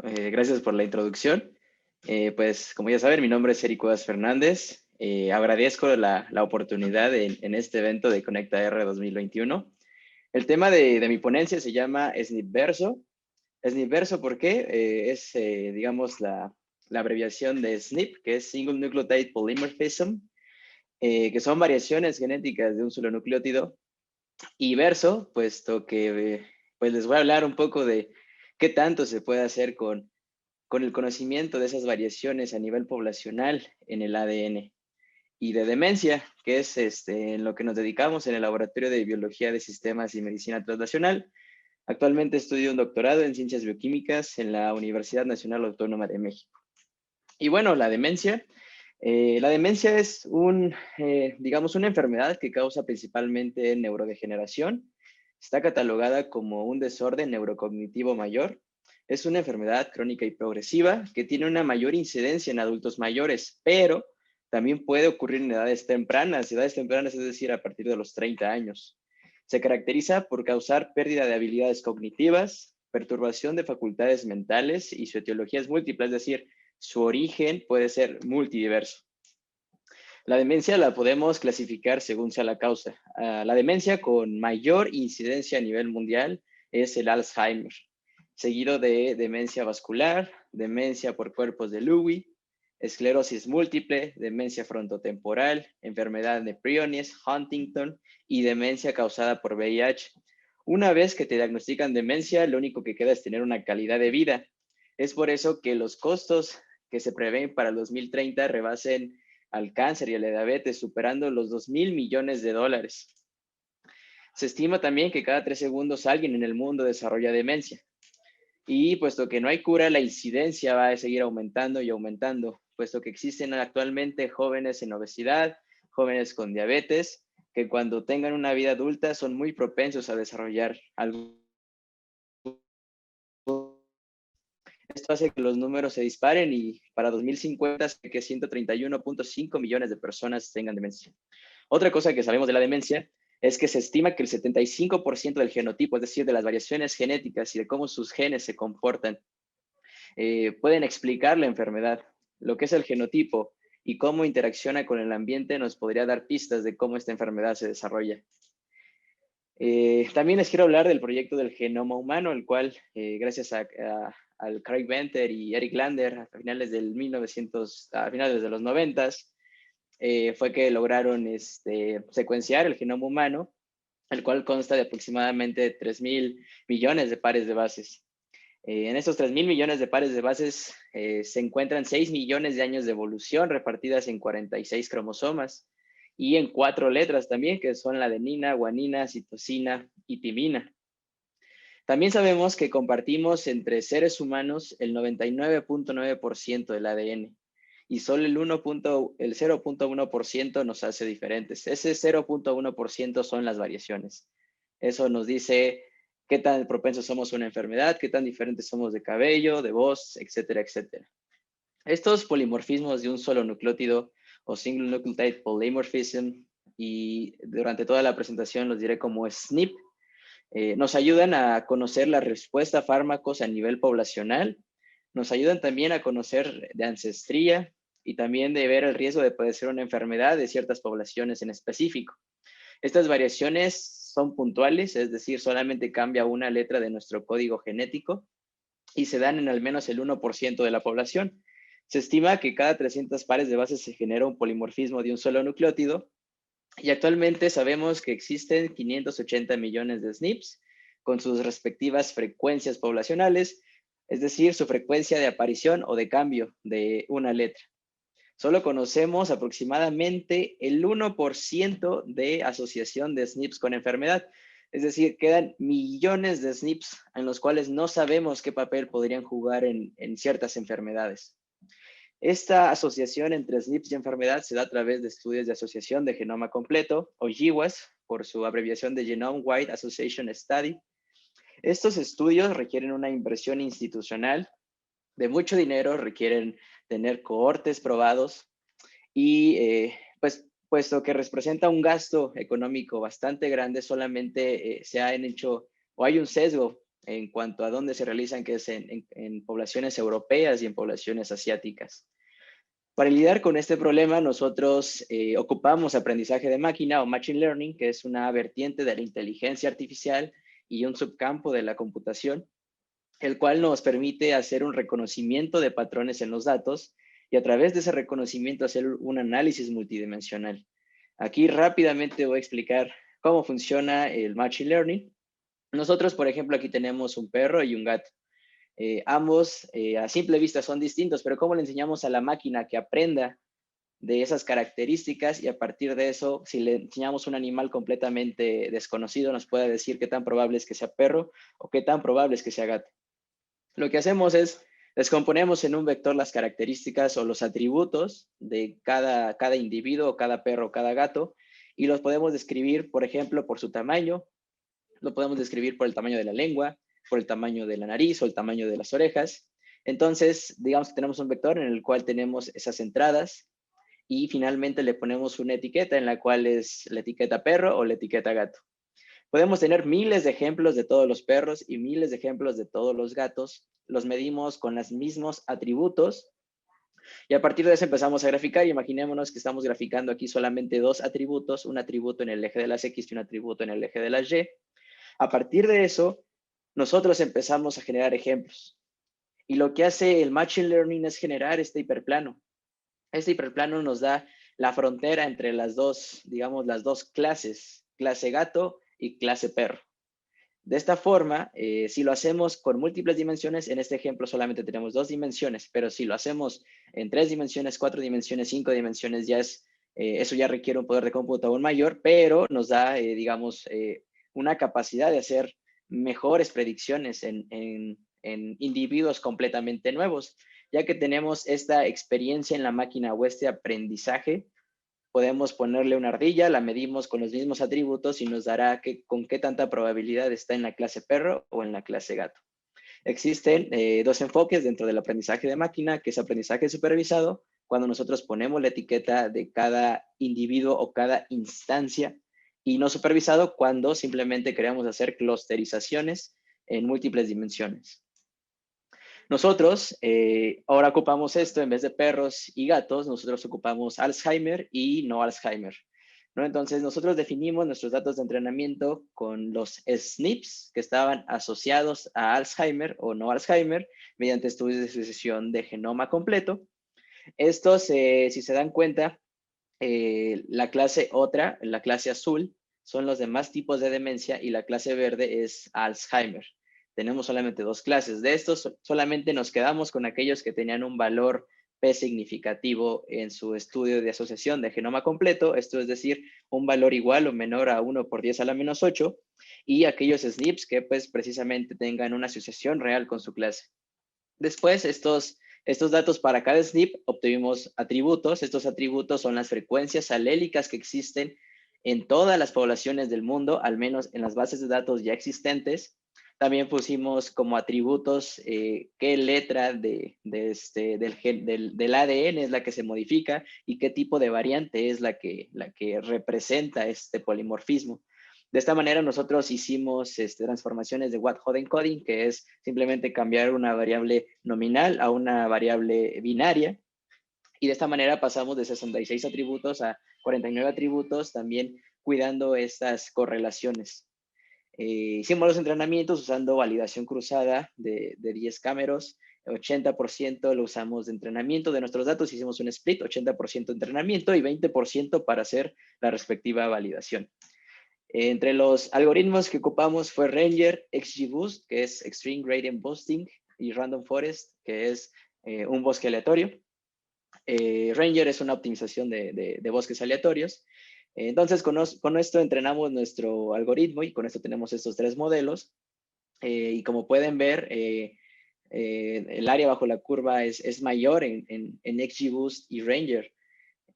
Gracias por la introducción. Pues como ya saben, mi nombre es Eric Cuevas Fernández. Agradezco la oportunidad en este evento de Conecta R 2021. El tema de mi ponencia se llama SNPverso. SNPverso, ¿por qué? Digamos, la abreviación de SNP, que es Single Nucleotide Polymorphism, que son variaciones genéticas de un solo nucleótido. Y verso, puesto que pues les voy a hablar un poco de qué tanto se puede hacer con el conocimiento de esas variaciones a nivel poblacional en el ADN y de demencia, que es en lo que nos dedicamos en el Laboratorio de Biología de Sistemas y Medicina Translacional. Actualmente estudio un doctorado en Ciencias Bioquímicas en la Universidad Nacional Autónoma de México. Y bueno, la demencia es digamos, una enfermedad que causa principalmente neurodegeneración. Está catalogada como un desorden neurocognitivo mayor. Es una enfermedad crónica y progresiva que tiene una mayor incidencia en adultos mayores, pero también puede ocurrir en edades tempranas, es decir, a partir de los 30 años. Se caracteriza por causar pérdida de habilidades cognitivas, perturbación de facultades mentales y su etiología es múltiple, es decir, su origen puede ser multidiverso. La demencia la podemos clasificar según sea la causa. La demencia con mayor incidencia a nivel mundial es el Alzheimer, seguido de demencia vascular, demencia por cuerpos de Lewy, esclerosis múltiple, demencia frontotemporal, enfermedad de Prions, Huntington y demencia causada por VIH. Una vez que te diagnostican demencia, lo único que queda es tener una calidad de vida. Es por eso que los costos que se prevén para el 2030 rebasen al cáncer y a la diabetes, superando los 2.000 millones de dólares. Se estima también que cada 3 segundos alguien en el mundo desarrolla demencia. Y puesto que no hay cura, la incidencia va a seguir aumentando y aumentando, puesto que existen actualmente jóvenes en obesidad, jóvenes con diabetes, que cuando tengan una vida adulta son muy propensos a desarrollar algo. Esto hace que los números se disparen y para 2050 que 131.5 millones de personas tengan demencia. Otra cosa que sabemos de la demencia es que se estima que el 75% del genotipo, es decir, de las variaciones genéticas y de cómo sus genes se comportan, pueden explicar la enfermedad. Lo que es el genotipo y cómo interacciona con el ambiente nos podría dar pistas de cómo esta enfermedad se desarrolla. También les quiero hablar del proyecto del genoma humano, el cual, gracias al Craig Venter y Eric Lander, a finales de los 90, fue que lograron secuenciar el genoma humano, el cual consta de aproximadamente 3.000 millones de pares de bases. En estos 3.000 millones de pares de bases se encuentran 6 millones de años de evolución repartidas en 46 cromosomas y en 4 letras también, que son la adenina, guanina, citosina y timina. También sabemos que compartimos entre seres humanos el 99.9% del ADN y solo el 0.1% nos hace diferentes. Ese 0.1% son las variaciones. Eso nos dice qué tan propensos somos a una enfermedad, qué tan diferentes somos de cabello, de voz, etcétera, etcétera. Estos polimorfismos de un solo nucleótido o single nucleotide polymorphism, y durante toda la presentación los diré como SNP, nos ayudan a conocer la respuesta a fármacos a nivel poblacional, nos ayudan también a conocer de ancestría y también de ver el riesgo de padecer una enfermedad de ciertas poblaciones en específico. Estas variaciones son puntuales, es decir, solamente cambia una letra de nuestro código genético y se dan en al menos el 1% de la población. Se estima que cada 300 pares de bases se genera un polimorfismo de un solo nucleótido y actualmente sabemos que existen 580 millones de SNPs con sus respectivas frecuencias poblacionales, es decir, su frecuencia de aparición o de cambio de una letra. Solo conocemos aproximadamente el 1% de asociación de SNPs con enfermedad. Es decir, quedan millones de SNPs en los cuales no sabemos qué papel podrían jugar en ciertas enfermedades. Esta asociación entre SNPs y enfermedad se da a través de estudios de asociación de genoma completo, o GWAS, por su abreviación de Genome-Wide Association Study. Estos estudios requieren una inversión institucional de mucho dinero, requieren tener cohortes probados y pues puesto que representa un gasto económico bastante grande, solamente se han hecho o hay un sesgo en cuanto a dónde se realizan, que es en poblaciones europeas y en poblaciones asiáticas. Para lidiar con este problema, nosotros ocupamos aprendizaje de máquina o Machine Learning, que es una vertiente de la inteligencia artificial y un subcampo de la computación, el cual nos permite hacer un reconocimiento de patrones en los datos y a través de ese reconocimiento hacer un análisis multidimensional. Aquí rápidamente voy a explicar cómo funciona el Machine Learning. Nosotros, por ejemplo, aquí tenemos un perro y un gato. Ambos a simple vista son distintos, pero ¿cómo le enseñamos a la máquina que aprenda de esas características? Y a partir de eso, si le enseñamos un animal completamente desconocido, nos puede decir qué tan probable es que sea perro o qué tan probable es que sea gato. Lo que hacemos es descomponemos en un vector las características o los atributos de cada individuo, cada perro o cada gato, y los podemos describir, por ejemplo, por su tamaño, lo podemos describir por el tamaño de la lengua, por el tamaño de la nariz o el tamaño de las orejas. Entonces, digamos que tenemos un vector en el cual tenemos esas entradas y finalmente le ponemos una etiqueta en la cual es la etiqueta perro o la etiqueta gato. Podemos tener miles de ejemplos de todos los perros y miles de ejemplos de todos los gatos. Los medimos con los mismos atributos y a partir de eso empezamos a graficar. Y imaginémonos que estamos graficando aquí solamente dos atributos, un atributo en el eje de las X y un atributo en el eje de las Y. A partir de eso, nosotros empezamos a generar ejemplos. Y lo que hace el Machine Learning es generar este hiperplano. Este hiperplano nos da la frontera entre las dos, digamos, las dos clases, clase gato y clase perro. De esta forma, si lo hacemos con múltiples dimensiones, en este ejemplo solamente tenemos 2 dimensiones, pero si lo hacemos en 3 dimensiones, 4 dimensiones, 5 dimensiones, eso ya requiere un poder de cómputo aún mayor, pero nos da, digamos, una capacidad de hacer mejores predicciones en individuos completamente nuevos, ya que tenemos esta experiencia en la máquina o este aprendizaje. Podemos ponerle una ardilla, la medimos con los mismos atributos y nos dará con qué tanta probabilidad está en la clase perro o en la clase gato. Existen dos enfoques dentro del aprendizaje de máquina, que es aprendizaje supervisado, cuando nosotros ponemos la etiqueta de cada individuo o cada instancia, y no supervisado cuando simplemente queremos hacer clusterizaciones en múltiples dimensiones. Nosotros ahora ocupamos esto en vez de perros y gatos, nosotros ocupamos Alzheimer y no Alzheimer, ¿no? Entonces nosotros definimos nuestros datos de entrenamiento con los SNPs que estaban asociados a Alzheimer o no Alzheimer mediante estudios de sucesión de genoma completo. Estos, si se dan cuenta, la clase otra, la clase azul, son los demás tipos de demencia y la clase verde es Alzheimer. Tenemos solamente 2 clases. De estos, solamente nos quedamos con aquellos que tenían un valor P significativo en su estudio de asociación de genoma completo, esto es decir, un valor igual o menor a 1 por 10 a la menos 8, y aquellos SNPs que pues precisamente tengan una asociación real con su clase. Después, estos datos para cada SNP obtuvimos atributos. Estos atributos son las frecuencias alélicas que existen en todas las poblaciones del mundo, al menos en las bases de datos ya existentes. También pusimos como atributos qué letra del ADN es la que se modifica y qué tipo de variante es la que representa este polimorfismo. De esta manera nosotros hicimos transformaciones de White-Hot encoding, que es simplemente cambiar una variable nominal a una variable binaria. Y de esta manera pasamos de 66 atributos a 49 atributos, también cuidando estas correlaciones. Hicimos los entrenamientos usando validación cruzada de 10 cámaras. 80% lo usamos de entrenamiento de nuestros datos. Hicimos un split, 80% de entrenamiento y 20% para hacer la respectiva validación. Entre los algoritmos que ocupamos fue Ranger, XGBoost, que es Extreme Gradient Boosting, y Random Forest, que es un bosque aleatorio. Ranger es una optimización de bosques aleatorios. Entonces, con esto entrenamos nuestro algoritmo y con esto tenemos estos 3 modelos. Y como pueden ver, el área bajo la curva es mayor en XGBoost y Ranger.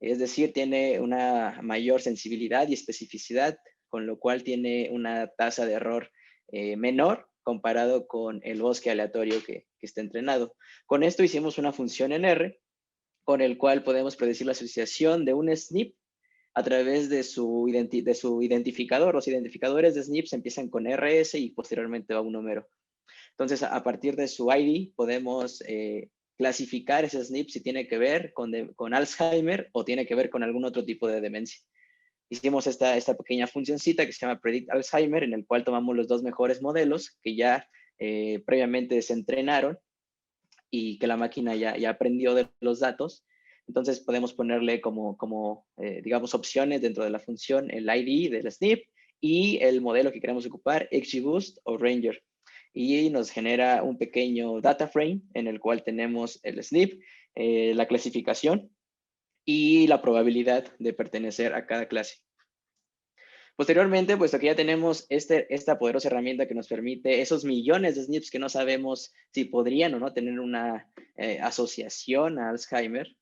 Es decir, tiene una mayor sensibilidad y especificidad, con lo cual tiene una tasa de error menor comparado con el bosque aleatorio que está entrenado. Con esto hicimos una función en R, con el cual podemos predecir la asociación de un SNP a través de su identificador. Los identificadores de SNPs empiezan con RS y posteriormente va un número. Entonces, a partir de su ID podemos clasificar ese SNP si tiene que ver con Alzheimer o tiene que ver con algún otro tipo de demencia. Hicimos esta pequeña funcioncita que se llama Predict Alzheimer, en el cual tomamos los dos mejores modelos que ya previamente se entrenaron y que la máquina ya aprendió de los datos. Entonces podemos ponerle digamos, opciones dentro de la función el ID del SNP y el modelo que queremos ocupar, XGBoost o Ranger. Y nos genera un pequeño data frame en el cual tenemos el SNP, la clasificación y la probabilidad de pertenecer a cada clase. Posteriormente, puesto que ya tenemos esta poderosa herramienta que nos permite esos millones de SNPs que no sabemos si podrían o no tener una asociación a Alzheimer,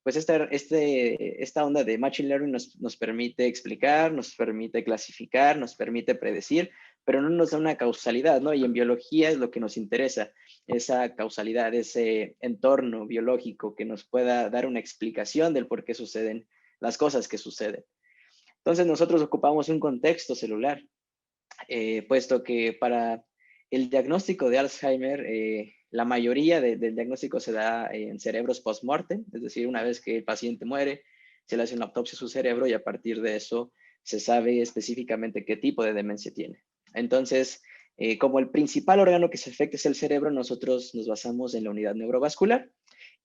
pues esta onda de Machine Learning nos permite explicar, nos permite clasificar, nos permite predecir, pero no nos da una causalidad, ¿no? Y en biología es lo que nos interesa, esa causalidad, ese entorno biológico que nos pueda dar una explicación del por qué suceden las cosas que suceden. Entonces nosotros ocupamos un contexto celular, puesto que para el diagnóstico de Alzheimer, la mayoría del diagnóstico se da en cerebros post-mortem, es decir, una vez que el paciente muere, se le hace una autopsia a su cerebro y a partir de eso se sabe específicamente qué tipo de demencia tiene. Entonces, como el principal órgano que se afecta es el cerebro, nosotros nos basamos en la unidad neurovascular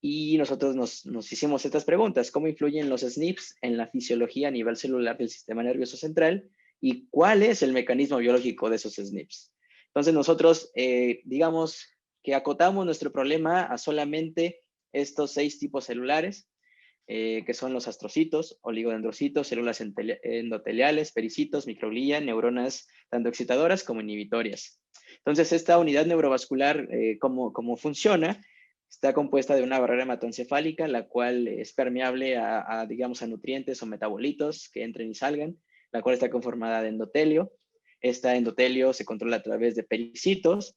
y nosotros nos hicimos estas preguntas. ¿Cómo influyen los SNPs en la fisiología a nivel celular del sistema nervioso central? ¿Y cuál es el mecanismo biológico de esos SNPs? Entonces nosotros, digamos que acotamos nuestro problema a solamente estos 6 tipos celulares, que son los astrocitos, oligodendrocitos, células endoteliales, pericitos, microglía, neuronas tanto excitadoras como inhibitorias. Entonces, esta unidad neurovascular, ¿cómo funciona? Está compuesta de una barrera hematoencefálica, la cual es permeable digamos, a nutrientes o metabolitos que entren y salgan, la cual está conformada de endotelio. Este endotelio se controla a través de pericitos.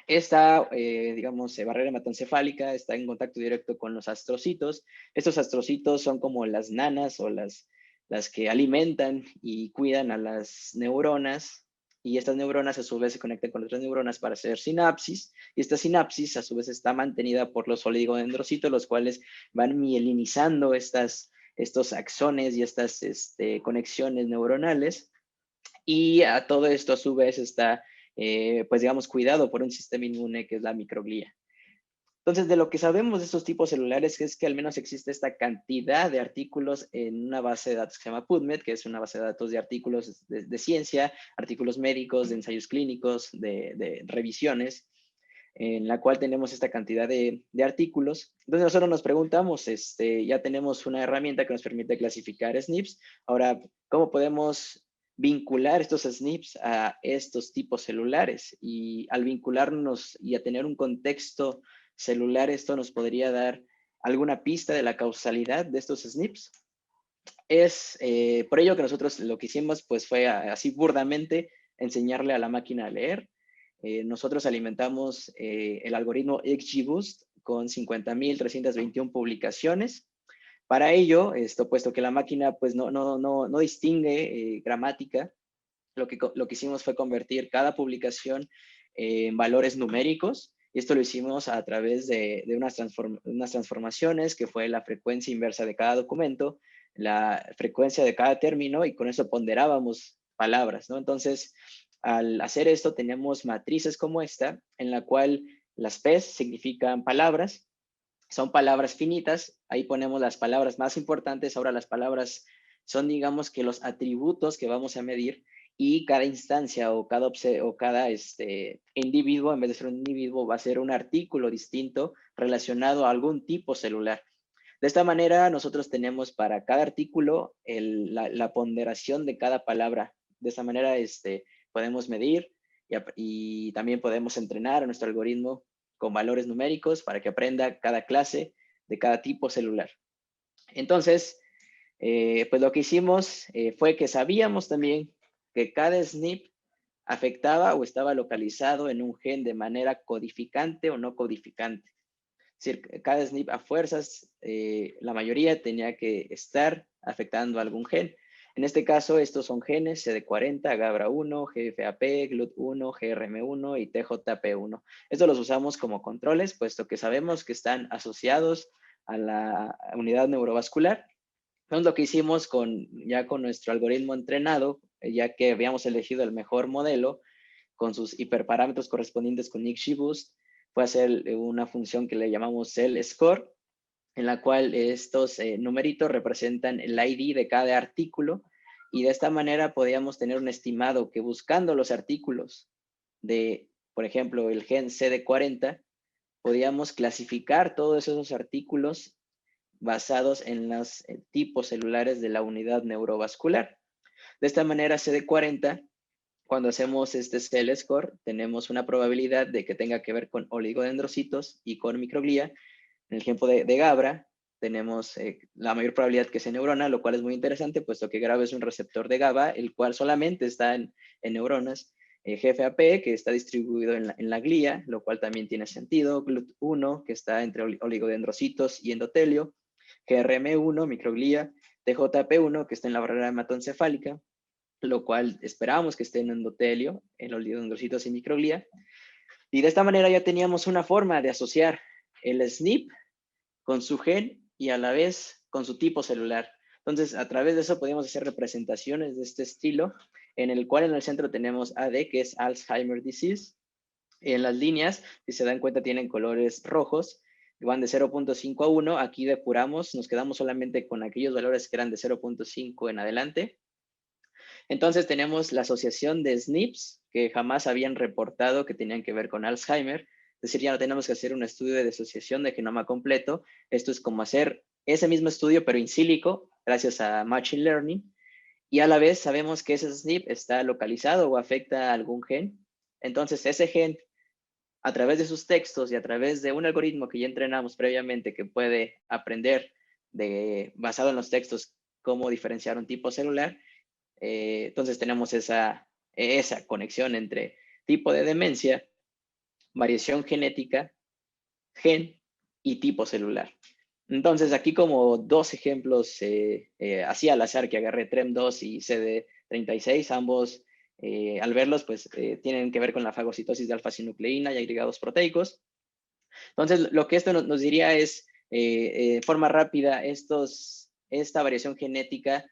Esta, digamos, barrera hematoencefálica está en contacto directo con los astrocitos. Estos astrocitos son como las nanas o las que alimentan y cuidan a las neuronas, y estas neuronas a su vez se conectan con otras neuronas para hacer sinapsis, y esta sinapsis a su vez está mantenida por los oligodendrocitos, los cuales van mielinizando estos axones y estas conexiones neuronales, y a todo esto a su vez está pues digamos, cuidado por un sistema inmune que es la microglía. Entonces, de lo que sabemos de estos tipos celulares es que al menos existe esta cantidad de artículos en una base de datos que se llama PubMed, que es una base de datos de artículos de ciencia, artículos médicos, de ensayos clínicos, de revisiones, en la cual tenemos esta cantidad de artículos. Entonces, nosotros nos preguntamos, ya tenemos una herramienta que nos permite clasificar SNPs. Ahora, ¿cómo podemos vincular estos SNPs a estos tipos celulares? Y al vincularnos y a tener un contexto celular, esto nos podría dar alguna pista de la causalidad de estos SNPs. Es por ello que nosotros lo que hicimos pues fue así burdamente enseñarle a la máquina a leer. Nosotros alimentamos el algoritmo XGBoost con 50.321 publicaciones. Para ello, puesto que la máquina pues no distingue gramática, lo que hicimos fue convertir cada publicación en valores numéricos, y esto lo hicimos a través de unas transformaciones, que fue la frecuencia inversa de cada documento, la frecuencia de cada término, y con eso ponderábamos palabras, ¿no? Entonces, al hacer esto, tenemos matrices como esta, en la cual las P's significan palabras, son palabras finitas, ahí ponemos las palabras más importantes. Ahora las palabras son, digamos, que los atributos que vamos a medir, y cada instancia o cada individuo, en vez de ser un individuo, va a ser un artículo distinto relacionado a algún tipo celular. De esta manera, nosotros tenemos para cada artículo la ponderación de cada palabra. De esta manera, podemos medir y también podemos entrenar a nuestro algoritmo con valores numéricos para que aprenda cada clase de cada tipo celular. Entonces, pues lo que hicimos fue que sabíamos también que cada SNP afectaba o estaba localizado en un gen de manera codificante o no codificante. Es decir, cada SNP a fuerzas, la mayoría tenía que estar afectando algún gen. En este caso, estos son genes CD40, GABRA1, GFAP, GLUT1, GRM1 y TJP1. Estos los usamos como controles, puesto que sabemos que están asociados a la unidad neurovascular. Entonces, lo que hicimos ya con nuestro algoritmo entrenado, ya que habíamos elegido el mejor modelo, con sus hiperparámetros correspondientes con XGBoost, fue hacer una función que le llamamos Cell Score, en la cual estos numeritos representan el ID de cada artículo, y de esta manera podíamos tener un estimado que buscando los artículos de, por ejemplo, el gen CD40, podíamos clasificar todos esos artículos basados en los tipos celulares de la unidad neurovascular. De esta manera, CD40, cuando hacemos este Cell Score, tenemos una probabilidad de que tenga que ver con oligodendrocitos y con microglía. En el ejemplo de GABRA, tenemos la mayor probabilidad que sea neurona, lo cual es muy interesante, puesto que GABA es un receptor de GABA, el cual solamente está en neuronas. GFAP, que está distribuido en la glía, lo cual también tiene sentido. GLUT1, que está entre oligodendrocitos y endotelio. GRM1, microglía. TJP1, que está en la barrera hematoencefálica, lo cual esperábamos que esté en endotelio, en oligodendrocitos y microglía. Y de esta manera ya teníamos una forma de asociar el SNP con su gen y a la vez con su tipo celular. Entonces, a través de eso podíamos hacer representaciones de este estilo, en el cual en el centro tenemos AD, que es Alzheimer's Disease. En las líneas, si se dan cuenta, tienen colores rojos, van de 0.5 a 1. Aquí depuramos, nos quedamos solamente con aquellos valores que eran de 0.5 en adelante. Entonces tenemos la asociación de SNPs que jamás habían reportado que tenían que ver con Alzheimer. Es decir, ya no tenemos que hacer un estudio de disociación de genoma completo. Esto es como hacer ese mismo estudio, pero in silico, gracias a Machine Learning. Y a la vez sabemos que ese SNP está localizado o afecta a algún gen. Entonces, ese gen, a través de sus textos y a través de un algoritmo que ya entrenamos previamente, que puede aprender basado en los textos cómo diferenciar un tipo celular, entonces tenemos esa conexión entre tipo de demencia, variación genética, gen y tipo celular. Entonces aquí como dos ejemplos así al azar que agarré TREM2 y CD36, ambos al verlos pues tienen que ver con la fagocitosis de alfa-sinucleína y agregados proteicos. Entonces lo que esto nos diría es, de forma rápida, esta variación genética,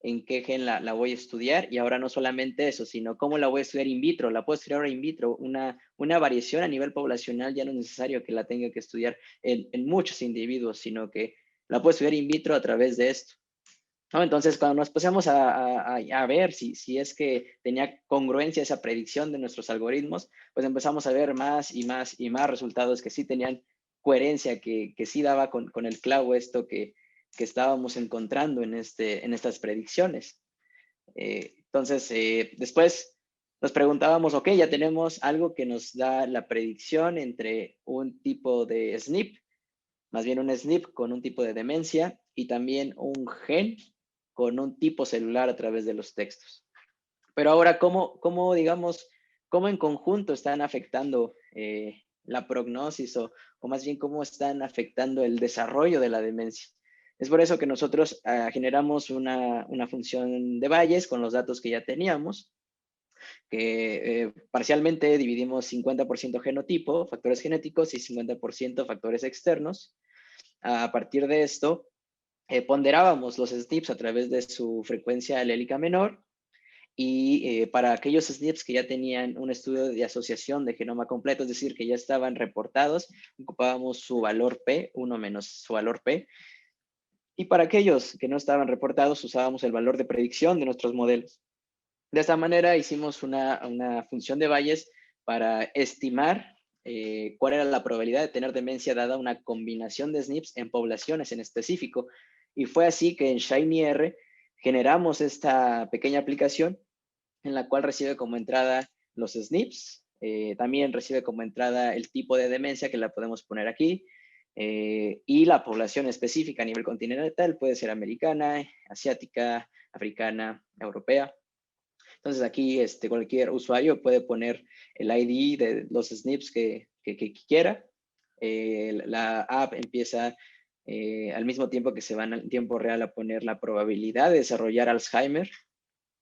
en qué gen la voy a estudiar, y ahora no solamente eso, sino cómo la voy a estudiar in vitro. La puedo estudiar ahora in vitro, una variación a nivel poblacional ya no es necesario que la tenga que estudiar en muchos individuos, sino que la puedo estudiar in vitro a través de esto. ¿No? Entonces, cuando nos empezamos a ver si es que tenía congruencia esa predicción de nuestros algoritmos, pues empezamos a ver más y más y más resultados que sí tenían coherencia, que sí daba con el clavo esto que estábamos encontrando en estas predicciones. Entonces, después nos preguntábamos, ok, ya tenemos algo que nos da la predicción entre un tipo de SNP, más bien un SNP con un tipo de demencia, y también un gen con un tipo celular a través de los textos. Pero ahora, digamos, cómo en conjunto están afectando la prognosis, o más bien cómo están afectando el desarrollo de la demencia? Es por eso que nosotros generamos una función de Bayes con los datos que ya teníamos, que parcialmente dividimos 50% genotipo, factores genéticos, y 50% factores externos. A partir de esto, ponderábamos los SNPs a través de su frecuencia alélica menor, y para aquellos SNPs que ya tenían un estudio de asociación de genoma completo, es decir, que ya estaban reportados, ocupábamos su valor P, 1 menos su valor P. Y para aquellos que no estaban reportados, usábamos el valor de predicción de nuestros modelos. De esta manera hicimos una función de Bayes para estimar cuál era la probabilidad de tener demencia dada una combinación de SNPs en poblaciones en específico. Y fue así que en ShinyR generamos esta pequeña aplicación en la cual recibe como entrada los SNPs, también recibe como entrada el tipo de demencia, que la podemos poner aquí, y la población específica a nivel continental, puede ser americana, asiática, africana, europea. Entonces aquí cualquier usuario puede poner el ID de los SNPs que quiera. La app empieza al mismo tiempo que se van en tiempo real a poner la probabilidad de desarrollar Alzheimer.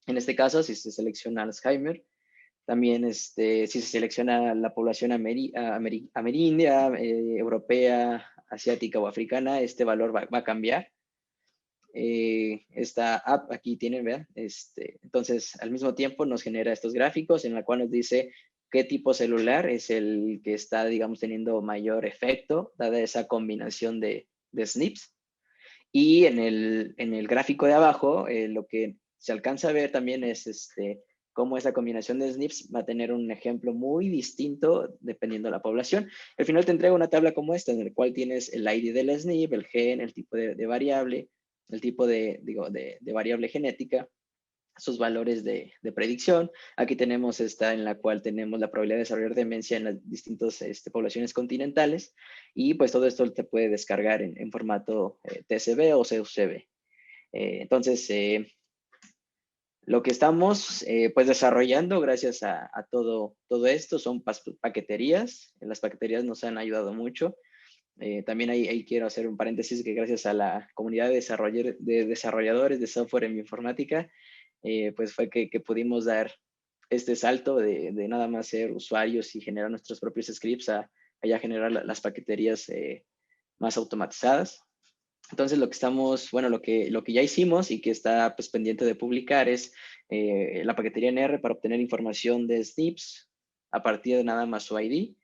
En este caso, si se selecciona Alzheimer, también si se selecciona la población amerindia, europea, asiática o africana, este valor va a cambiar. Esta app aquí tienen, vean, entonces al mismo tiempo nos genera estos gráficos en la cual nos dice qué tipo celular es el que está, digamos, teniendo mayor efecto, dada esa combinación de SNPs. Y en el gráfico de abajo, lo que se alcanza a ver también es cómo esa combinación de SNPs va a tener un ejemplo muy distinto dependiendo de la población. Al final te entrega una tabla como esta, en la cual tienes el ID del SNP, el gen, el tipo de variable, el tipo de variable genética, sus valores de predicción. Aquí tenemos esta en la cual tenemos la probabilidad de desarrollar demencia en las distintas poblaciones continentales, y pues todo esto te puede descargar en formato TSV o CUCB. Entonces, lo que estamos pues desarrollando gracias a todo esto son paqueterías. Las paqueterías nos han ayudado mucho. También ahí quiero hacer un paréntesis que gracias a la comunidad de desarrolladores de software en bioinformática, pues fue que pudimos dar este salto de nada más ser usuarios y generar nuestros propios scripts a ya generar las paqueterías más automatizadas. Entonces lo que ya hicimos y que está pues pendiente de publicar es la paquetería en R para obtener información de SNPs a partir de nada más su ID.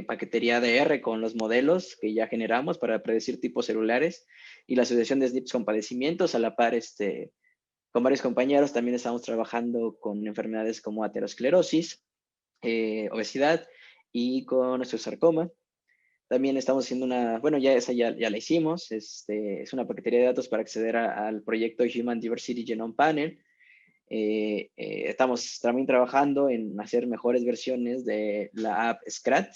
Paquetería de R con los modelos que ya generamos para predecir tipos celulares, y la asociación de SNPs con padecimientos. A la par, con varios compañeros también estamos trabajando con enfermedades como aterosclerosis, obesidad y con osteosarcoma. También estamos haciendo bueno, ya esa ya la hicimos. Es una paquetería de datos para acceder al proyecto Human Diversity Genome Panel. Estamos también trabajando en hacer mejores versiones de la app Scrat.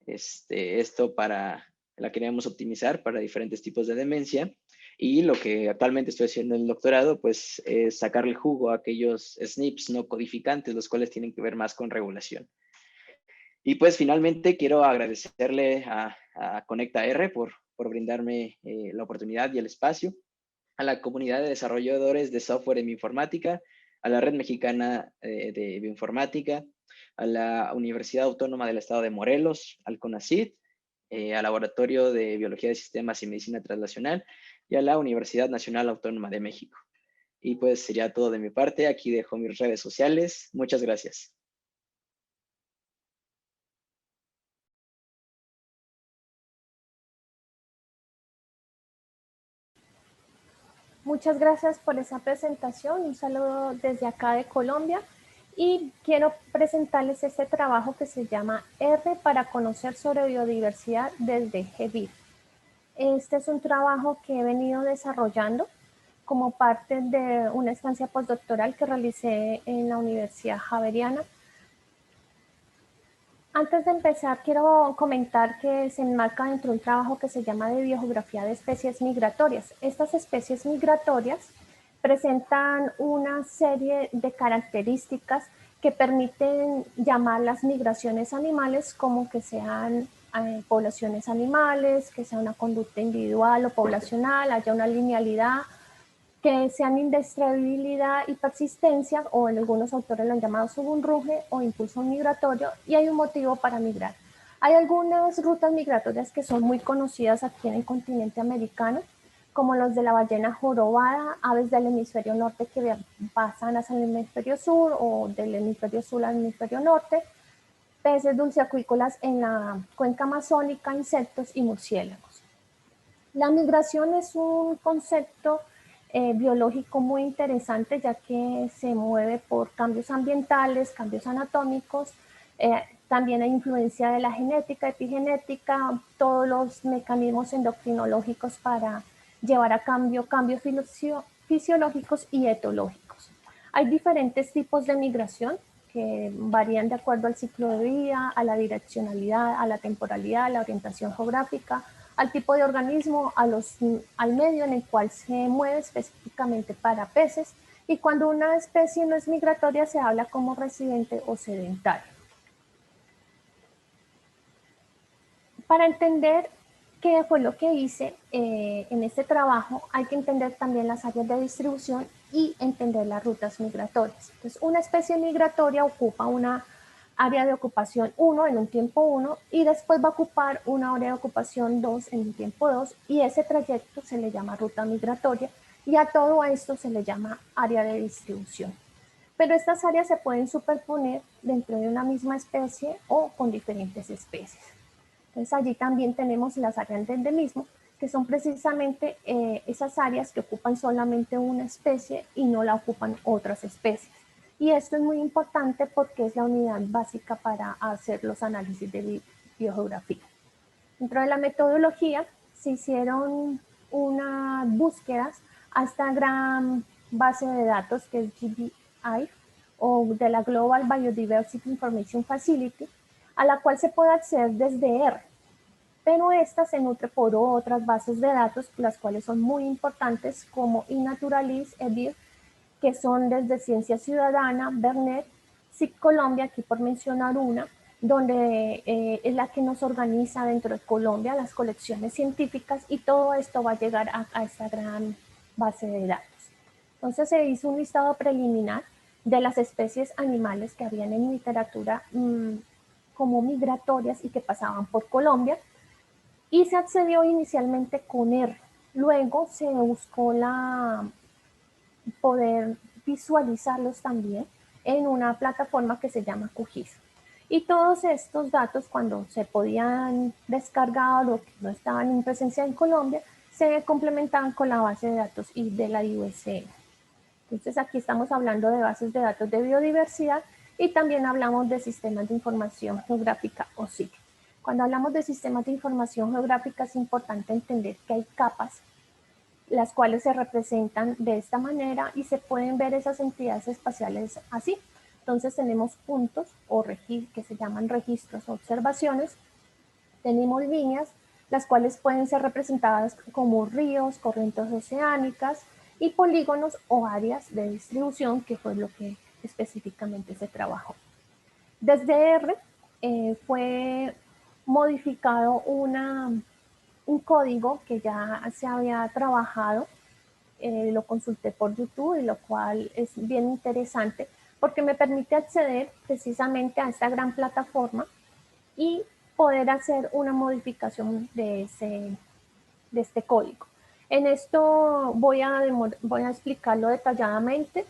Esto la queremos optimizar para diferentes tipos de demencia. Y lo que actualmente estoy haciendo en el doctorado, pues, es sacarle jugo a aquellos SNPs no codificantes, los cuales tienen que ver más con regulación. Y pues finalmente quiero agradecerle a Conecta R por brindarme la oportunidad y el espacio, a la comunidad de desarrolladores de software en bioinformática, a la Red Mexicana de Bioinformática, a la Universidad Autónoma del Estado de Morelos, al CONACYT, al Laboratorio de Biología de Sistemas y Medicina Translacional, y a la Universidad Nacional Autónoma de México. Y pues sería todo de mi parte. Aquí dejo mis redes sociales. Muchas gracias. Muchas gracias por esa presentación. Un saludo desde acá de Colombia. Y quiero presentarles este trabajo que se llama R para conocer sobre biodiversidad desde GBIF. Este es un trabajo que he venido desarrollando como parte de una estancia postdoctoral que realicé en la Universidad Javeriana. Antes de empezar, quiero comentar que se enmarca dentro de un trabajo que se llama de biogeografía de especies migratorias. Estas especies migratorias presentan una serie de características que permiten llamar las migraciones animales como que sean poblaciones animales, que sea una conducta individual o poblacional, haya una linealidad, que sean indestructibilidad y persistencia, o en algunos autores lo han llamado subunruge o impulso migratorio, y hay un motivo para migrar. Hay algunas rutas migratorias que son muy conocidas aquí en el continente americano, como los de la ballena jorobada, aves del hemisferio norte que pasan hacia el hemisferio sur o del hemisferio sur al hemisferio norte, peces dulceacuícolas en la cuenca amazónica, insectos y murciélagos. La migración es un concepto biológico muy interesante, ya que se mueve por cambios ambientales, cambios anatómicos, también hay influencia de la genética, epigenética, todos los mecanismos endocrinológicos para llevar a cambio cambios fisiológicos y etológicos. Hay diferentes tipos de migración que varían de acuerdo al ciclo de vida, a la direccionalidad, a la temporalidad, a la orientación geográfica, al tipo de organismo, al medio en el cual se mueve, específicamente para peces, y cuando una especie no es migratoria se habla como residente o sedentario. Para entender ¿Qué fue lo que hice en este trabajo? Hay que entender también las áreas de distribución y entender las rutas migratorias. Entonces, una especie migratoria ocupa una área de ocupación 1 en un tiempo 1 y después va a ocupar una área de ocupación 2 en un tiempo 2 y ese trayecto se le llama ruta migratoria y a todo esto se le llama área de distribución. Pero estas áreas se pueden superponer dentro de una misma especie o con diferentes especies. Entonces allí también tenemos las áreas de endemismo, que son precisamente esas áreas que ocupan solamente una especie y no la ocupan otras especies. Y esto es muy importante porque es la unidad básica para hacer los análisis de biogeografía. Dentro de la metodología se hicieron unas búsquedas a esta gran base de datos que es GBI o de la Global Biodiversity Information Facility, a la cual se puede acceder desde R, pero esta se nutre por otras bases de datos, las cuales son muy importantes como iNaturalist, EBIR, que son desde Ciencia Ciudadana, Bernet, SIC Colombia, aquí por mencionar una, donde es la que nos organiza dentro de Colombia las colecciones científicas y todo esto va a llegar a esta gran base de datos. Entonces se hizo un listado preliminar de las especies animales que habían en literatura como migratorias y que pasaban por Colombia y se accedió inicialmente con R. Luego se buscó la poder visualizarlos también en una plataforma que se llama QGIS. Y todos estos datos, cuando se podían descargar o que no estaban en presencia en Colombia, se complementaban con la base de datos de la IUCN. Entonces aquí estamos hablando de bases de datos de biodiversidad y también hablamos de sistemas de información geográfica o SIG. Cuando hablamos de sistemas de información geográfica es importante entender que hay capas las cuales se representan de esta manera y se pueden ver esas entidades espaciales así. Entonces tenemos puntos o que se llaman registros o observaciones, tenemos líneas, las cuales pueden ser representadas como ríos, corrientes oceánicas y polígonos o áreas de distribución, que fue lo que específicamente se trabajó. Desde R fue modificado un código que ya se había trabajado, lo consulté por YouTube y lo cual es bien interesante porque me permite acceder precisamente a esta gran plataforma y poder hacer una modificación de este código. En esto voy a explicarlo detalladamente.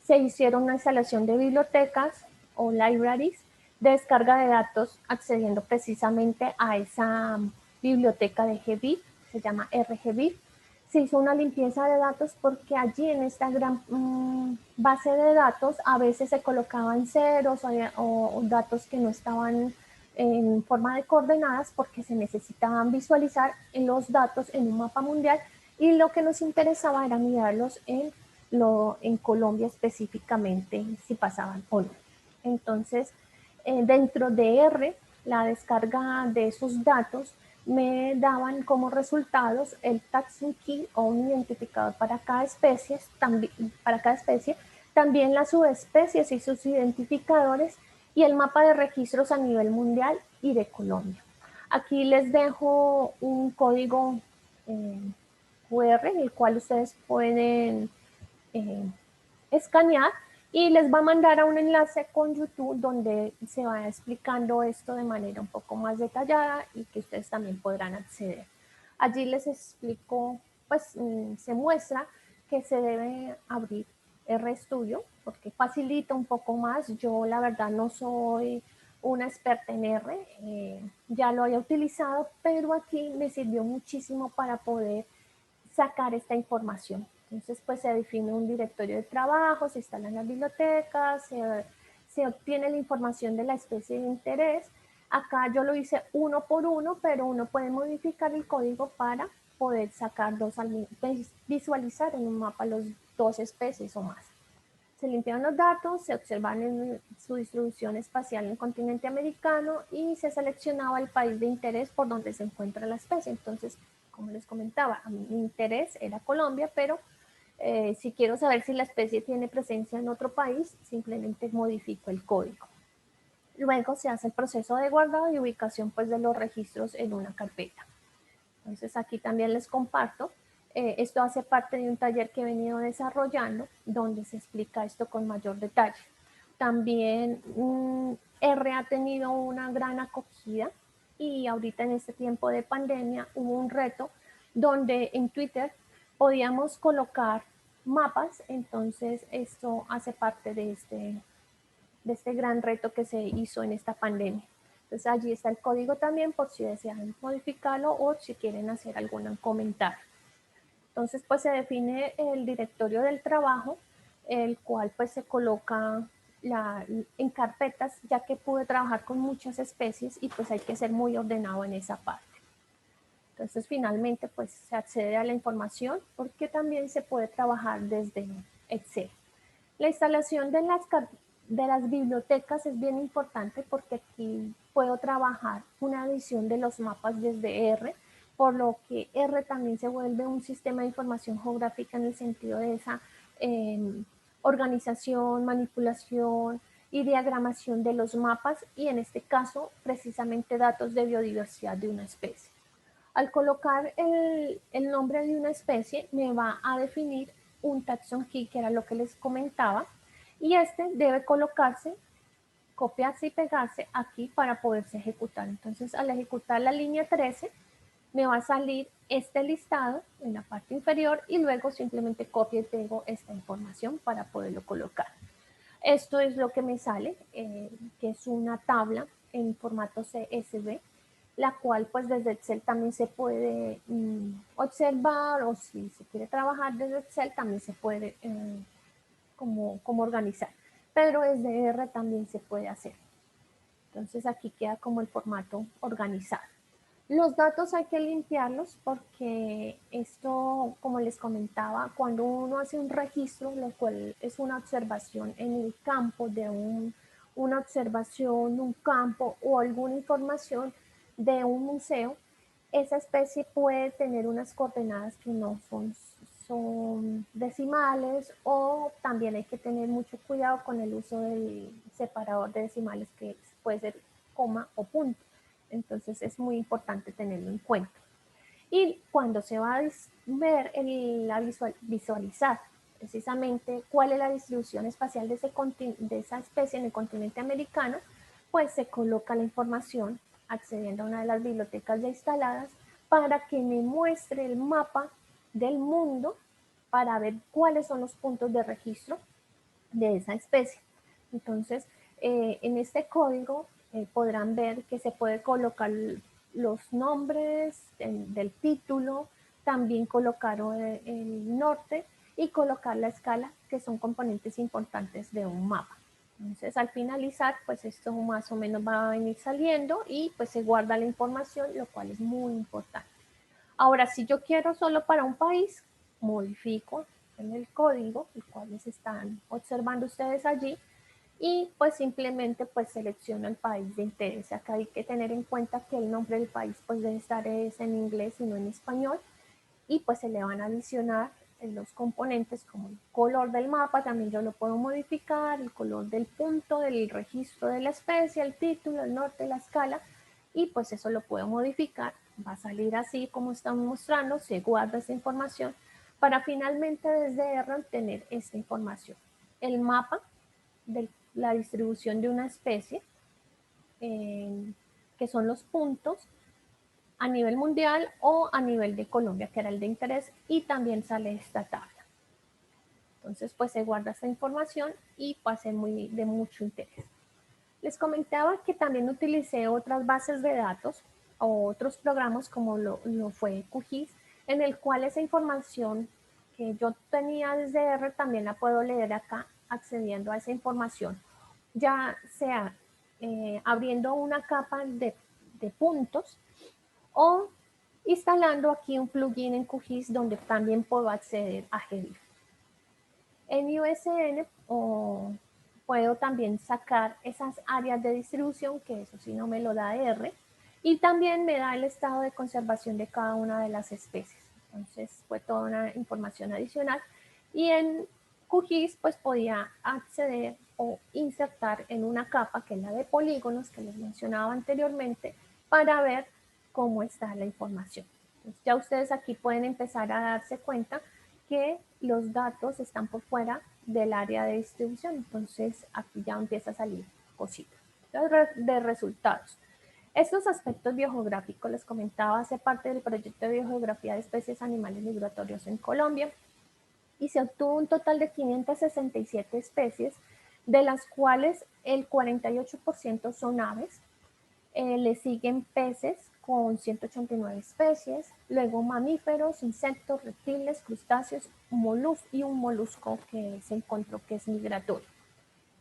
Se hicieron una instalación de bibliotecas o libraries de descarga de datos accediendo precisamente a esa biblioteca de GBIF, se llama RGBIF. Se hizo una limpieza de datos porque allí en esta gran base de datos a veces se colocaban ceros o datos que no estaban en forma de coordenadas porque se necesitaban visualizar los datos en un mapa mundial y lo que nos interesaba era mirarlos en Colombia específicamente, si pasaban o no. Entonces, dentro de R, la descarga de esos datos me daban como resultados el taxon key o un identificador para cada especie, también las subespecies y sus identificadores y el mapa de registros a nivel mundial y de Colombia. Aquí les dejo un código QR en el cual ustedes pueden escanear y les va a mandar a un enlace con YouTube donde se va explicando esto de manera un poco más detallada y que ustedes también podrán acceder. Allí les explico, pues se muestra que se debe abrir RStudio porque facilita un poco más. Yo la verdad no soy una experta en R, ya lo había utilizado, pero aquí me sirvió muchísimo para poder sacar esta información. Entonces, pues se define un directorio de trabajo, se instalan las bibliotecas, se obtiene la información de la especie de interés. Acá yo lo hice uno por uno, pero uno puede modificar el código para poder sacar visualizar en un mapa las dos especies o más. Se limpiaron los datos, se observan en su distribución espacial en el continente americano y se seleccionaba el país de interés por donde se encuentra la especie. Entonces, como les comentaba, a mi interés era Colombia, pero si quiero saber si la especie tiene presencia en otro país, simplemente modifico el código. Luego se hace el proceso de guardado y ubicación pues, de los registros en una carpeta. Entonces aquí también les comparto. Esto hace parte de un taller que he venido desarrollando donde se explica esto con mayor detalle. También R ha tenido una gran acogida y ahorita en este tiempo de pandemia hubo un reto donde en Twitter podíamos colocar mapas, entonces esto hace parte de este gran reto que se hizo en esta pandemia. Entonces allí está el código también por si desean modificarlo o si quieren hacer algún comentario. Entonces pues se define el directorio del trabajo, el cual pues se coloca en carpetas, ya que pude trabajar con muchas especies y pues hay que ser muy ordenado en esa parte. Entonces finalmente pues se accede a la información porque también se puede trabajar desde Excel. La instalación de las bibliotecas es bien importante porque aquí puedo trabajar una edición de los mapas desde R, por lo que R también se vuelve un sistema de información geográfica en el sentido de esa organización, manipulación y diagramación de los mapas y en este caso precisamente datos de biodiversidad de una especie. Al colocar el nombre de una especie me va a definir un taxon key, que era lo que les comentaba, y este debe colocarse, copiarse y pegarse aquí para poderse ejecutar. Entonces, al ejecutar la línea 13, me va a salir este listado en la parte inferior y luego simplemente copio y pego esta información para poderlo colocar. Esto es lo que me sale, que es una tabla en formato CSV, la cual pues desde Excel también se puede observar o si se quiere trabajar desde Excel también se puede como organizar. Pero desde R también se puede hacer. Entonces aquí queda como el formato organizado. Los datos hay que limpiarlos porque esto, como les comentaba, cuando uno hace un registro, lo cual es una observación en el campo de una observación, un campo o alguna información de un museo, esa especie puede tener unas coordenadas que no son decimales o también hay que tener mucho cuidado con el uso del separador de decimales que puede ser coma o punto. Entonces es muy importante tenerlo en cuenta. Y cuando se va a ver, visualizar precisamente cuál es la distribución espacial de esa especie en el continente americano, pues se coloca la información accediendo a una de las bibliotecas ya instaladas para que me muestre el mapa del mundo para ver cuáles son los puntos de registro de esa especie. Entonces, en este código podrán ver que se puede colocar los nombres del título, también colocar el norte y colocar la escala, que son componentes importantes de un mapa. Entonces, al finalizar, pues esto más o menos va a venir saliendo y pues se guarda la información, lo cual es muy importante. Ahora, si yo quiero solo para un país, modifico en el código, el cual les están observando ustedes allí, y pues simplemente pues selecciono el país de interés. Acá hay que tener en cuenta que el nombre del país pues debe estar en inglés y no en español, y pues se le van a adicionar los componentes como el color del mapa, también yo lo puedo modificar, el color del punto, del registro de la especie, el título, el norte, la escala, y pues eso lo puedo modificar, va a salir así como estamos mostrando, se guarda esa información para finalmente desde R obtener esta información. El mapa de la distribución de una especie, que son los puntos, a nivel mundial o a nivel de Colombia, que era el de interés, y también sale esta tabla. Entonces, pues se guarda esta información y va a ser de mucho interés. Les comentaba que también utilicé otras bases de datos o otros programas como lo fue QGIS, en el cual esa información que yo tenía desde R también la puedo leer acá accediendo a esa información, ya sea abriendo una capa de puntos o instalando aquí un plugin en QGIS donde también puedo acceder a GDIF. En USN puedo también sacar esas áreas de distribución, que eso sí no me lo da R, y también me da el estado de conservación de cada una de las especies. Entonces fue toda una información adicional. Y en QGIS pues podía acceder o insertar en una capa, que es la de polígonos que les mencionaba anteriormente, para ver cómo está la información. Entonces, ya ustedes aquí pueden empezar a darse cuenta que los datos están por fuera del área de distribución. Entonces, aquí ya empieza a salir cositas de resultados. Estos aspectos biogeográficos, les comentaba, hace parte del proyecto de biogeografía de especies animales migratorios en Colombia y se obtuvo un total de 567 especies, de las cuales el 48% son aves, le siguen peces con 189 especies, luego mamíferos, insectos, reptiles, crustáceos, y un molusco que se encontró que es migratorio.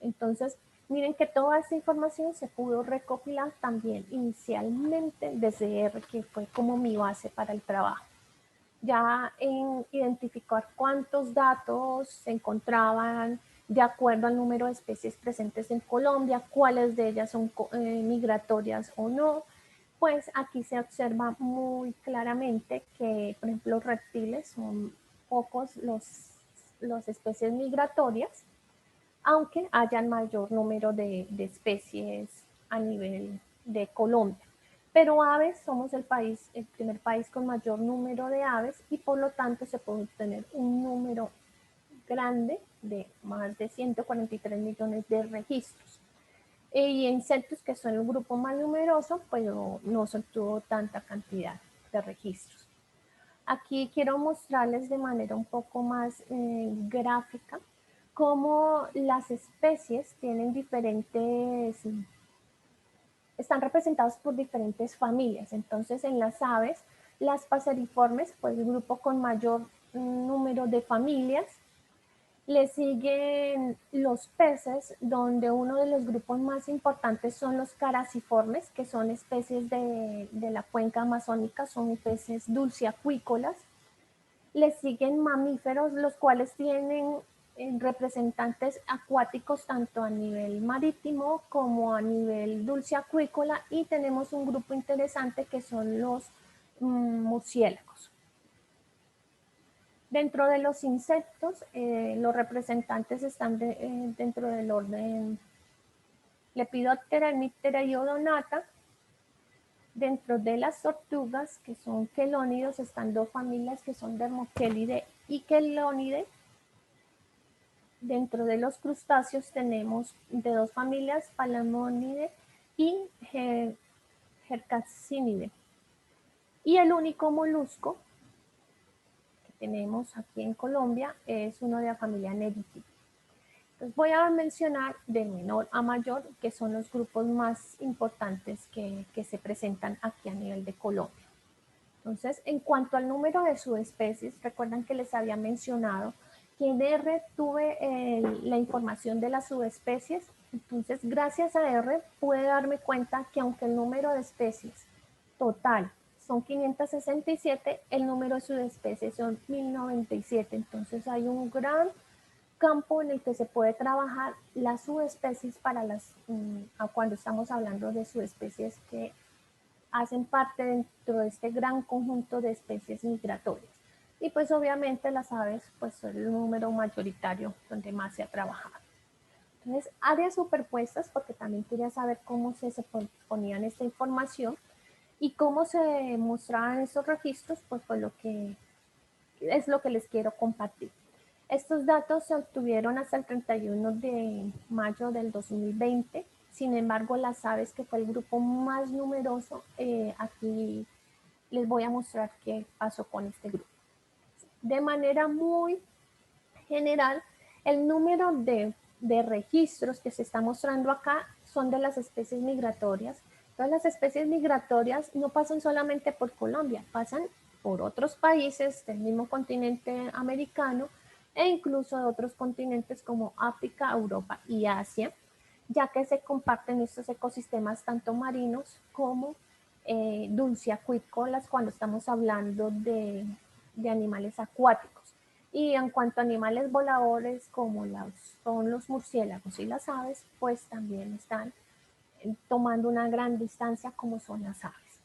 Entonces, miren que toda esta información se pudo recopilar también inicialmente desde R, que fue como mi base para el trabajo. Ya en identificar cuántos datos se encontraban de acuerdo al número de especies presentes en Colombia, cuáles de ellas son migratorias o no, pues aquí se observa muy claramente que, por ejemplo, los reptiles son pocos los especies migratorias, aunque hayan mayor número de especies a nivel de Colombia. Pero aves, somos el primer país con mayor número de aves y por lo tanto se puede obtener un número grande de más de 143 millones de registros. Y insectos, que son el grupo más numeroso, pues no se obtuvo tanta cantidad de registros. Aquí quiero mostrarles de manera un poco más gráfica cómo las especies tienen están representadas por diferentes familias. Entonces, en las aves, las paseriformes, pues el grupo con mayor número de familias. Le siguen los peces, donde uno de los grupos más importantes son los caraciformes, que son especies de la cuenca amazónica, son peces dulceacuícolas. Le siguen mamíferos, los cuales tienen representantes acuáticos tanto a nivel marítimo como a nivel dulceacuícola, y tenemos un grupo interesante que son los murciélagos. Dentro de los insectos, los representantes están dentro del orden Lepidoptera, Hemiptera y Odonata. Dentro de las tortugas, que son quelónidos, están dos familias que son Dermochelidae y Quelonidae. Dentro de los crustáceos tenemos de dos familias, Palamonidae y Hercacinidae. Y el único molusco que tenemos aquí en Colombia es uno de la familia Nericidae. Entonces voy a mencionar de menor a mayor, que son los grupos más importantes que se presentan aquí a nivel de Colombia. Entonces, en cuanto al número de subespecies, recuerdan que les había mencionado que en R tuve la información de las subespecies. Entonces, gracias a R pude darme cuenta que aunque el número de especies total son 567, el número de subespecies son 1097. Entonces, hay un gran campo en el que se puede trabajar las subespecies para cuando estamos hablando de subespecies que hacen parte dentro de este gran conjunto de especies migratorias. Y pues obviamente las aves pues son el número mayoritario donde más se ha trabajado. Entonces, áreas superpuestas, porque también quería saber cómo se ponían esta información y cómo se mostraban estos registros, pues lo que es lo que les quiero compartir. Estos datos se obtuvieron hasta el 31 de mayo del 2020. Sin embargo, las aves, que fue el grupo más numeroso, aquí les voy a mostrar qué pasó con este grupo. De manera muy general, el número de registros que se está mostrando acá son de las especies migratorias. Todas las especies migratorias no pasan solamente por Colombia, pasan por otros países del mismo continente americano e incluso de otros continentes como África, Europa y Asia, ya que se comparten estos ecosistemas tanto marinos como dulceacuícolas cuando estamos hablando de animales acuáticos. Y en cuanto a animales voladores como son los murciélagos y las aves, pues también están tomando una gran distancia como son las aves.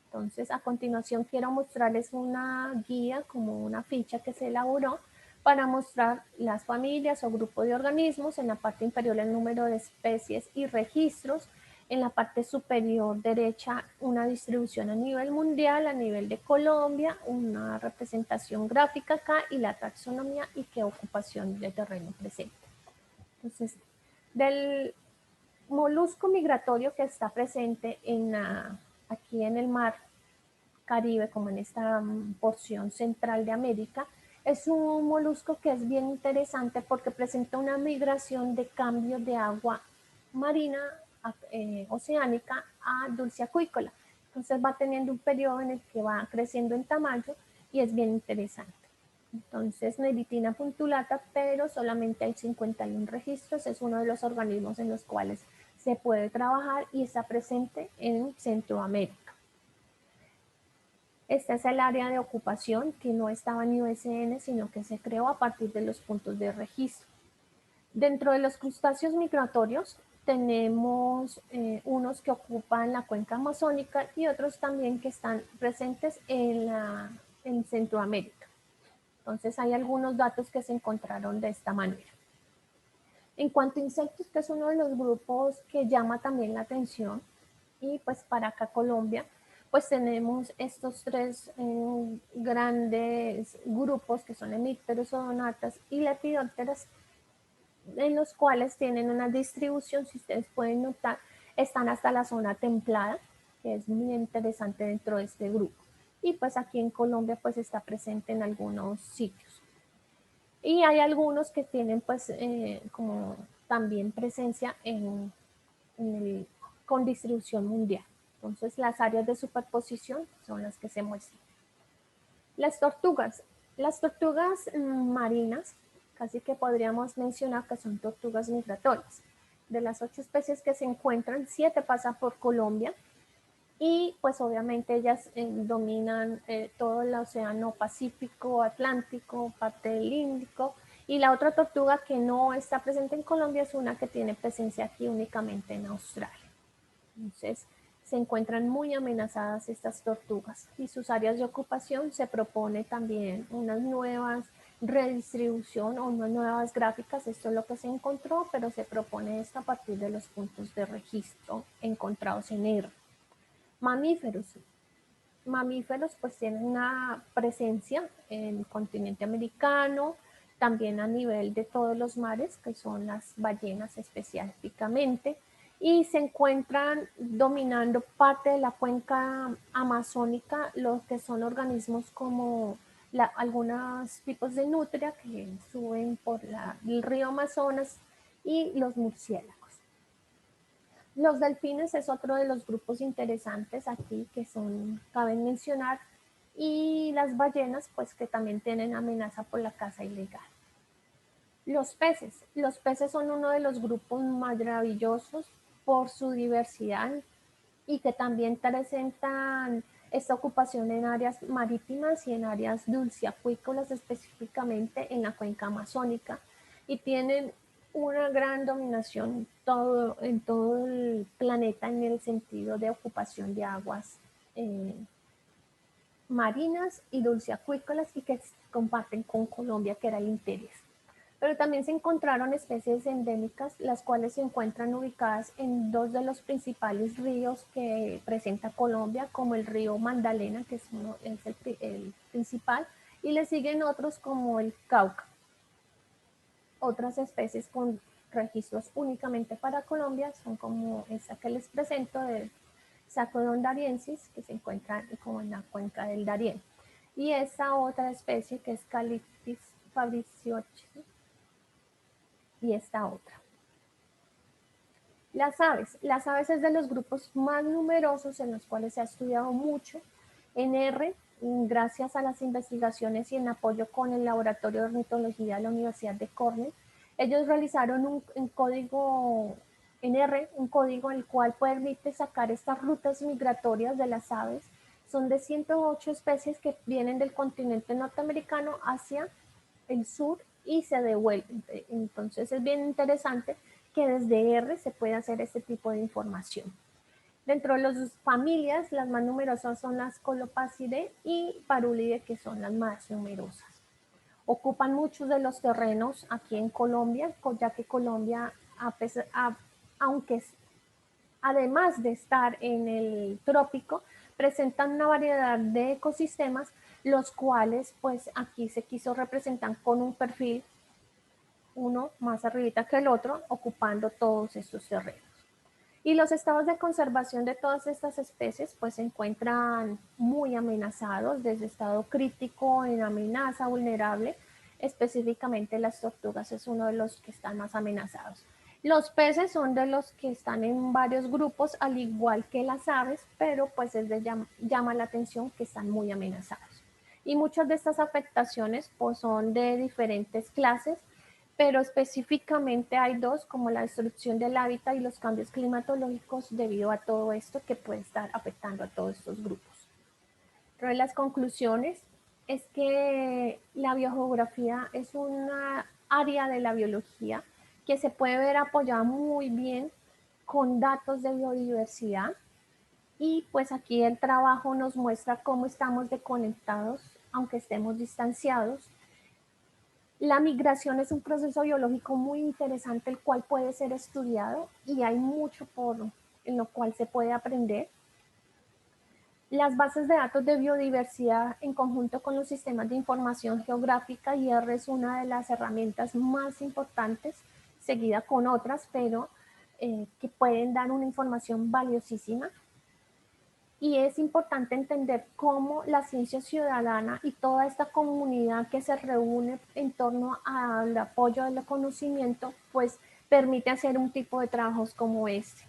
Entonces, a continuación quiero mostrarles una guía, como una ficha que se elaboró para mostrar las familias o grupos de organismos. En la parte inferior el número de especies y registros. En la parte superior derecha, una distribución a nivel mundial, a nivel de Colombia, una representación gráfica acá y la taxonomía y qué ocupación de terreno presenta. Entonces, del molusco migratorio que está presente aquí en el mar Caribe, como en esta porción central de América, es un molusco que es bien interesante porque presenta una migración de cambio de agua marina oceánica a dulce acuícola. Entonces va teniendo un periodo en el que va creciendo en tamaño y es bien interesante. Entonces, Neritina puntulata, pero solamente hay 51 registros, es uno de los organismos en los cuales se puede trabajar y está presente en Centroamérica. Este es el área de ocupación que no estaba en IUCN, sino que se creó a partir de los puntos de registro. Dentro de los crustáceos migratorios tenemos unos que ocupan la cuenca amazónica y otros también que están presentes en Centroamérica. Entonces hay algunos datos que se encontraron de esta manera. En cuanto a insectos, que es uno de los grupos que llama también la atención, y pues para acá Colombia, pues tenemos estos tres grandes grupos que son hemípteros, odonatas y lepidópteras, en los cuales tienen una distribución, si ustedes pueden notar, están hasta la zona templada, que es muy interesante dentro de este grupo. Y pues aquí en Colombia pues está presente en algunos sitios. Y hay algunos que tienen pues como también presencia con distribución mundial. Entonces las áreas de superposición son las que se muestran. Las tortugas. Las tortugas marinas, casi que podríamos mencionar que son tortugas migratorias. De las 8 especies que se encuentran, 7 pasan por Colombia y pues obviamente ellas dominan todo el océano Pacífico, Atlántico, parte del Índico, y la otra tortuga que no está presente en Colombia es una que tiene presencia aquí únicamente en Australia. Entonces se encuentran muy amenazadas estas tortugas y sus áreas de ocupación se propone también unas nuevas redistribución o unas nuevas gráficas, esto es lo que se encontró, pero se propone esto a partir de los puntos de registro encontrados en R. Mamíferos. Mamíferos pues tienen una presencia en el continente americano, también a nivel de todos los mares, que son las ballenas específicamente, y se encuentran dominando parte de la cuenca amazónica, los que son organismos como algunos tipos de nutria que suben por el río Amazonas y los murciélagos. Los delfines es otro de los grupos interesantes aquí que caben mencionar, y las ballenas pues que también tienen amenaza por la caza ilegal. Los peces son uno de los grupos maravillosos por su diversidad y que también presentan esta ocupación en áreas marítimas y en áreas dulceacuícolas, específicamente en la cuenca amazónica, y tienen una gran dominación en todo el planeta en el sentido de ocupación de aguas marinas y dulceacuícolas y que comparten con Colombia, que era el interés. Pero también se encontraron especies endémicas, las cuales se encuentran ubicadas en dos de los principales ríos que presenta Colombia, como el río Magdalena, que es el principal, y le siguen otros como el Cauca. Otras especies con registros únicamente para Colombia son como esta que les presento, de Sacodon dariensis, que se encuentra como en la cuenca del Darién. Y esta otra especie que es Calyptis fabriciochi, y esta otra. Las aves es de los grupos más numerosos en los cuales se ha estudiado mucho. En R, gracias a las investigaciones y en apoyo con el Laboratorio de Ornitología de la Universidad de Cornell, ellos realizaron un código en R, un código el cual permite sacar estas rutas migratorias de las aves. Son de 108 especies que vienen del continente norteamericano hacia el sur y se devuelven. Entonces es bien interesante que desde R se puede hacer este tipo de información. Dentro de las familias, las más numerosas son las Colopacidae y Parulidae, que son las más numerosas. Ocupan muchos de los terrenos aquí en Colombia, ya que Colombia, aunque además de estar en el trópico, presentan una variedad de ecosistemas, los cuales pues aquí se quiso representar con un perfil, uno más arribita que el otro, ocupando todos estos terrenos. Y los estados de conservación de todas estas especies pues se encuentran muy amenazados, desde estado crítico en amenaza vulnerable. Específicamente las tortugas es uno de los que están más amenazados. Los peces son de los que están en varios grupos, al igual que las aves, pero pues llama la atención que están muy amenazados. Y muchas de estas afectaciones pues son de diferentes clases, pero específicamente hay dos, como la destrucción del hábitat y los cambios climatológicos debido a todo esto que puede estar afectando a todos estos grupos. Pero las conclusiones es que la biogeografía es una área de la biología que se puede ver apoyada muy bien con datos de biodiversidad, y pues aquí el trabajo nos muestra cómo estamos desconectados aunque estemos distanciados. La migración es un proceso biológico muy interesante, el cual puede ser estudiado y hay mucho en lo cual se puede aprender. Las bases de datos de biodiversidad en conjunto con los sistemas de información geográfica, IR es una de las herramientas más importantes, seguida con otras, pero que pueden dar una información valiosísima. Y es importante entender cómo la ciencia ciudadana y toda esta comunidad que se reúne en torno al apoyo del conocimiento, pues permite hacer un tipo de trabajos como este.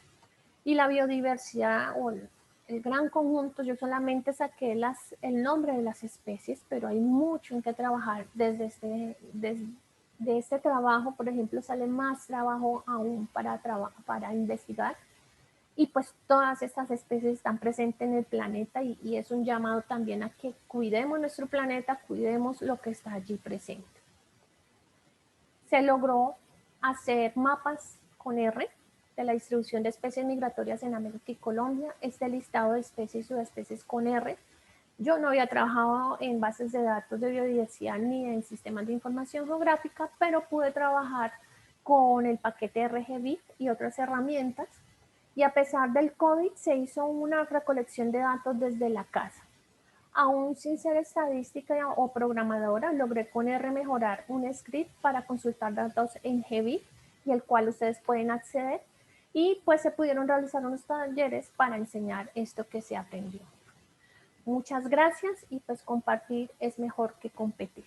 Y la biodiversidad o el gran conjunto, yo solamente saqué el nombre de las especies, pero hay mucho en que trabajar desde este trabajo. Por ejemplo, sale más trabajo aún para investigar, y pues todas estas especies están presentes en el planeta, y es un llamado también a que cuidemos nuestro planeta, cuidemos lo que está allí presente. Se logró hacer mapas con R de la distribución de especies migratorias en América y Colombia. Este listado de especies y subespecies con R. Yo no había trabajado en bases de datos de biodiversidad ni en sistemas de información geográfica, pero pude trabajar con el paquete RGBit y otras herramientas. Y a pesar del COVID, se hizo una recolección de datos desde la casa. Aún sin ser estadística o programadora, logré con R mejorar un script para consultar datos en GBIT, y el cual ustedes pueden acceder. Y pues se pudieron realizar unos talleres para enseñar esto que se aprendió. Muchas gracias, y pues compartir es mejor que competir.